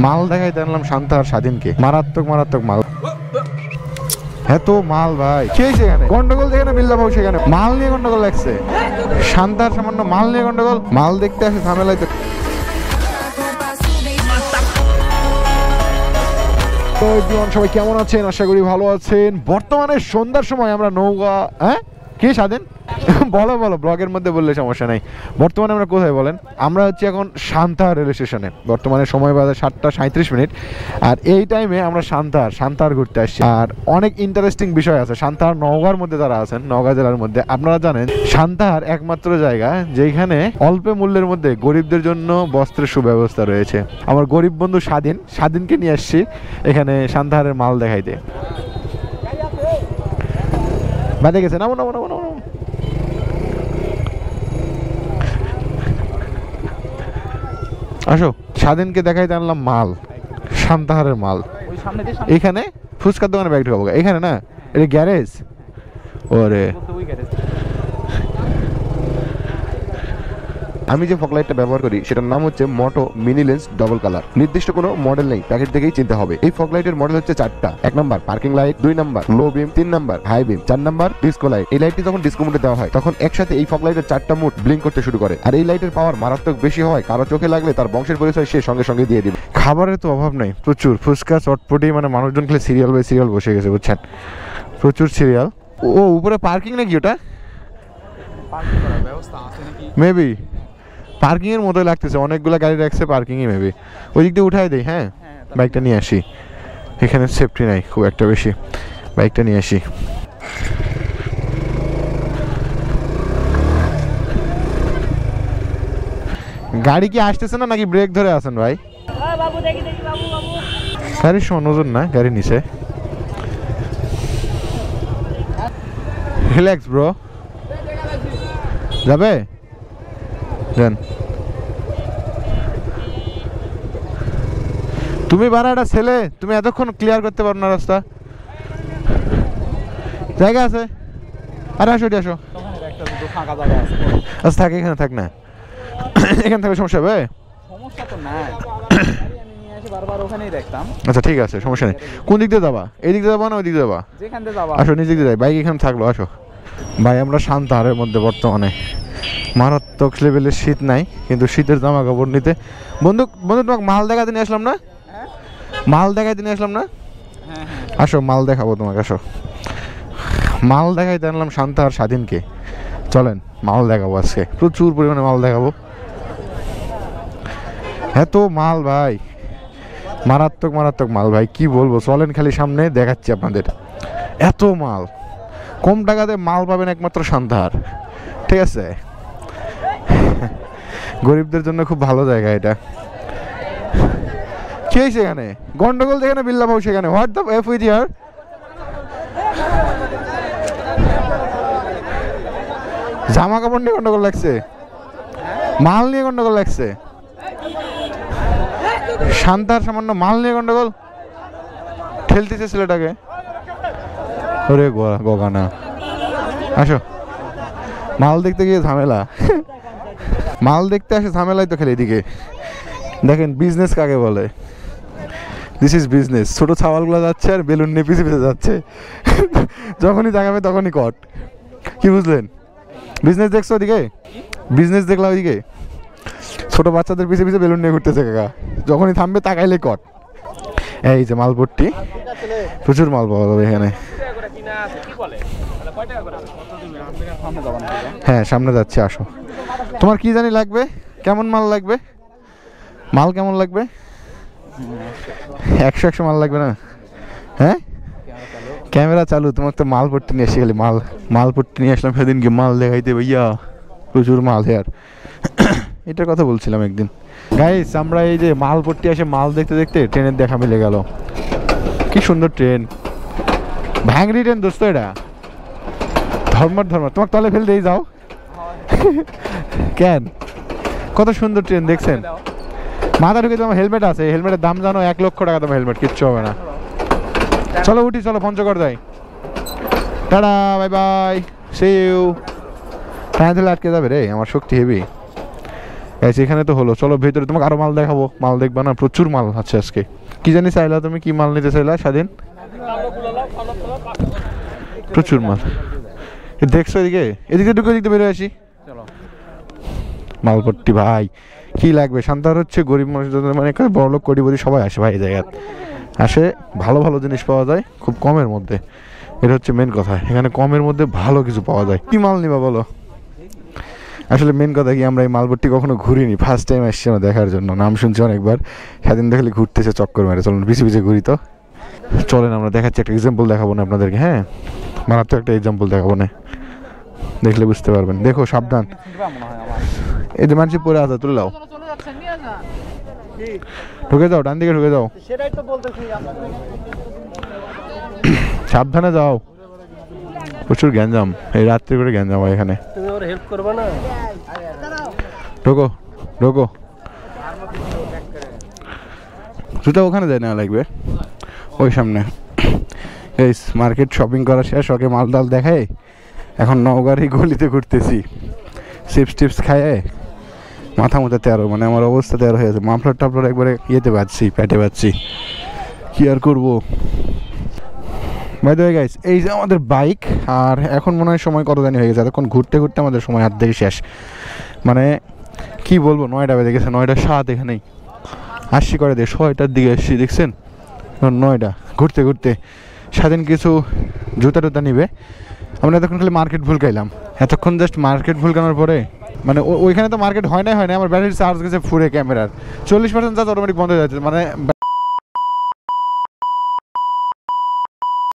মাল দেখাইতে আনলাম শান্ত আর স্বাধীনকে। মারাত্মক মারাত্মক মাল, এত মাল ভাই। সেখানে গন্ডগোল যেখানে বিল্লাম সেখানে মাল নিয়ে গন্ডগোল লাগছে। শান্তার সামান্য মাল নিয়ে গন্ডগোল, মাল দেখতে আসে ঝামেলায়। সবাই কেমন আছেন? আশা করি ভালো আছেন। বর্তমানে সন্ধ্যার সময় আমরা নৌকা, হ্যাঁ কি স্বাধীন বলো বলো, ব্লগের মধ্যে বললে সমস্যা নাই। বর্তমানে আমরা কোথায় বলেন? আমরা হচ্ছে এখন সান্তাহার রেল স্টেশনে। বর্তমানে সময় বাজে 7:37। আর এই টাইমে আমরা সান্তাহার ঘুরতে আসছি। আর অনেক ইন্টারেস্টিং বিষয় আছে সান্তাহার নওগাঁর মধ্যে। যারা আছেন নওগাঁ জেলার মধ্যে, আপনারা জানেন সান্তাহার একমাত্র জায়গা যেখানে অল্প মূল্যের মধ্যে গরিবদের জন্য বস্ত্রের সুব্যবস্থা রয়েছে। আমার গরিব বন্ধু স্বাধীনকে নিয়ে আসছি এখানে সান্তাহারের মাল দেখাইতে। বাদে গেছে, নামো নামো নামো নামো। আসো, স্বাধীনকে দেখাইতে আনলাম মাল, সান্তাহারের মাল। এখানে ফুচকার দোকানে ব্যাগ ঢোকাবো এখানে না, এটা গ্যারেজ। ওরে আমি যে ফগলাইটটা ব্যবহার করি সেটার নাম হচ্ছে মোটো মিনি লেন্স ডবল কালার। নির্দিষ্ট কোনো মডেল নেই, প্যাকেট থেকেই চিনতে হবে। এই ফগলাইটের মডেল হচ্ছে 4টা। 1 number parking light, 2 number low beam, 3 number high beam, 4 number disco light. এই লাইটটি যখন ডিসকো মোডে দেওয়া হয় তখন একসাথে এই ফগলাইটের 4টা মোড ব্লিঙ্ক করতে শুরু করে। আর এই লাইটের পাওয়ার মারাত্মক বেশি হয়, কারো চোখে লাগলে তার বংশের পরিচয় সে সঙ্গে সঙ্গে দিয়ে দিবে। খাবারের তো অভাব নেই, প্রচুর ফুচকা চটপটি, মানে মানুষজন খেলে সিরিয়াল বাই সিরিয়াল বসে গেছে, বুঝছেন? প্রচুর সিরিয়াল। ও উপরে পার্কিং নাকি? ওটা মেবি পার্কিং এর মতোই লাগতেছে, অনেকগুলো গাড়ি রাখছে পার্কিং এ মেবি। ওই দিক দিয়ে উঠাই দেই। হ্যাঁ বাইকটা নিয়ে আসি, এখানে সেফটি নাই খুব একটা বেশি। বাইকটা নিয়ে আসি। গাড়ি কি আসতেছে না নাকি ব্রেক ধরে আছেন ভাই? গাড়ির নজর না, গাড়ি নিচে। রিল্যাক্স ব্রো, যাবে দেন। তুমি বানাটা ছেলে, তুমি এতক্ষণ ক্লিয়ার করতে পারো না রাস্তা? জায়গা আছে? আরে আসো, আসো। আচ্ছা থাক, এখানে থাক না, এখানে থাকলে সমস্যা হবে? আচ্ছা ঠিক আছে, সমস্যা নেই। কোন দিক দিয়ে যাবা? এই দিক দিয়ে যাবা না ওই দিক দিয়ে যাবা? আসো নিচ দিক দিয়ে যাই। বাইক এখানে থাকলো, আসো। ভাই আমরা সান্তাহারের মধ্যে বর্তমানে। মারাত্মক লেভেলের শীত নাই, কিন্তু শীতের জামা কাপড় নিতে বন্ধু তোমাকে মাল দেখাতে নিয়ে আসলাম না? মাল দেখাইতে নিয়ে আসলাম না? আসো মাল দেখাবো তোমাকে, আসো। মাল দেখাইতে আনলাম সান্তাহার স্বাধীনকে। চলেন মাল দেখাবো আজকে, প্রচুর পরিমাণে মাল দেখাবো। এত মাল ভাই, মারাত্মক মারাত্মক মাল ভাই, কি বলবো। চলেন খালি সামনে দেখাচ্ছি আপনাদের। এত মাল, কম টাকাতে মাল পাবেন একমাত্র সান্তাহার, ঠিক আছে? গরিবদের জন্য খুব ভালো জায়গা এটা। কি হয়েছে এখানে? গন্ডগোল যেখানে বিল্লাম সেখানে। What the F with here? জামা কাপড় নিয়ে গন্ডগোল লাগছে, মাল নিয়ে গন্ডগোল লাগছে। শান্তার সামান্য মাল নিয়ে গন্ডগোল, ঠেলতেছে ছেলেটাকে। ওরে গগানা, আসো। মাল দেখতে গিয়ে ঝামেলা, মাল দেখতে আসে ঝামেলাই তো খেলে। এদিকে দেখেন বিজনেস কাকে বলে। This is business. ছোট ছাওয়ালগুলো যাচ্ছে আর বেলুন নিয়ে পিছে পিছে যাচ্ছে। যখনই দেখাবে তখনই কট। কি বুঝলেন? বিজনেস দেখছো ওদিকে? বিজনেস দেখলাম ওইদিকে ছোট বাচ্চাদের পিছে পিছে বেলুন নিয়ে ঘুরতেছে কাকা। যখনই থামবে তাকাইলে কট। এই যে মালপট্টি, প্রচুর মাল পাওয়া যাবে এখানে। হ্যাঁ সামনে যাচ্ছে, আসো। তোমার কি জানি লাগবে? কেমন মাল লাগবে? মাল কেমন লাগবে? 100 মাল লাগবে না? হ্যাঁ ক্যামেরা চালু। তোমাকে তো মালপট্টি নিয়ে এসে গেলে, মালপট্টি নিয়ে আসলাম সেদিনকে। মাল দেখাইতে ভাইয়া, প্রচুর মাল হেয়ার। এটার কথা বলছিলাম একদিন। গাইস আমরা এই যে মালপট্টি আসে মাল দেখতে দেখতে ট্রেনের দেখা মিলে গেল। কি সুন্দর ট্রেন, ভাঙড়ি ট্রেন দোস্ত। এটা ধর্ম তোমাকে তলে ফেল দিয়ে যাও কেন? কত সুন্দর ট্রেন দেখছেন? মাথা ঢুকে তোমার হেলমেট আছে, হেলমেটের দাম জানো? 1 লক্ষ টাকা তোমার হেলমেট, কিচ্ছু হবে না। চলো উঠি, চলো পঞ্চগড় যাই। Tata, bye bye, see you. Time দিলে আটকে যাবে রে, আমার শক্তি হেভি। এখানে তো হলো, চলো ভেতরে তোমাকে আরো মাল দেখাবো। মাল দেখবা না, প্রচুর মাল আছে আজকে। কি জানি চাইলা তুমি, কি মাল নিতে চাইলা স্বাধীন? প্রচুর মাল দেখছো। এদিকে এদিকে ঢুকে দিতে বেরোয় আসি। মালপট্টি ভাই কি লাগবে? শান্তার হচ্ছে গরিব মানুষ, মানে বড়লোক কোটিপতি সবাই আসে ভাই, এই জায়গায় আসে ভালো ভালো জিনিস পাওয়া যায় খুব কমের মধ্যে। এটা হচ্ছে মেন কথা, এখানে কমের মধ্যে ভালো কিছু পাওয়া যায়। কি মাল নিবা বলো? আসলে মেন কথা কি, আমরা এই মালপট্টি কখনো ঘুরিনি, ফার্স্ট টাইম আসছি আমরা দেখার জন্য। নাম শুনছি অনেকবার, সেদিন দেখলে ঘুরতেছে চক্কর মেরে। চলুন পিছিয়ে পিছিয়ে ঘুরি তো। চলেন আমরা দেখাচ্ছি, একটা এক্সাম্পল দেখাবো না আপনাদেরকে। হ্যাঁ, মারাত্মক একটা এক্সাম্পল দেখাবো না, দেখলে বুঝতে পারবেন। দেখো সাবধান, এই যে মানুষ পরে আছে, তুলে দাও, ঢুকে যাও, ডান দিকে ঢুকে যাও, সাবধানে যাও। প্রচুর গ্যাঞ্জাম, এই রাত্রি করে গ্যাঞ্জাম হয় এখানে। ঢোকো ঢোকো, জুতা ওখানে যায় না, লাগবে ওই সামনে। এই মার্কেট শপিং করা শেষ, ওকে মাল ডাল দেখায় এখন নওগাঁর এই গলিতে ঘুরতেছি। চিপস টিপস খায় মাথা মতো তেরো, মানে আমার অবস্থা তেরো হয়ে আছে। মাফলার টাফলার একবারে ইয়েতে পাচ্ছি, পেটে পাচ্ছি, কি আর করবো। বাই দ্য ওয়ে গাইস, এই যে আমাদের বাইক। আর এখন মনে হয় সময় কত জানি হয়ে গেছে, এতক্ষণ ঘুরতে ঘুরতে আমাদের সময় হাত থেকে শেষ। মানে কি বলবো, 9টা বেজে গেছে, 9:07 এখানেই আসছি করে দিয়ে 6টার দিকে এসছি, দেখছেন 9টা ঘুরতে ঘুরতে। স্বাধীন কিছু জুতা টুতা নিবে, আমরা এতক্ষণ খালি মার্কেট ভুলকাইলাম। এতক্ষণ জাস্ট মার্কেট ভুলকানোর পরে, মানে ওইখানে তো মার্কেট হয় না, আমার ব্যাটারি চার্জ গেছে ফুরে ক্যামেরার 40% চার্জ অটোমেটিক বন্ধ হয়ে যাচ্ছে। মানে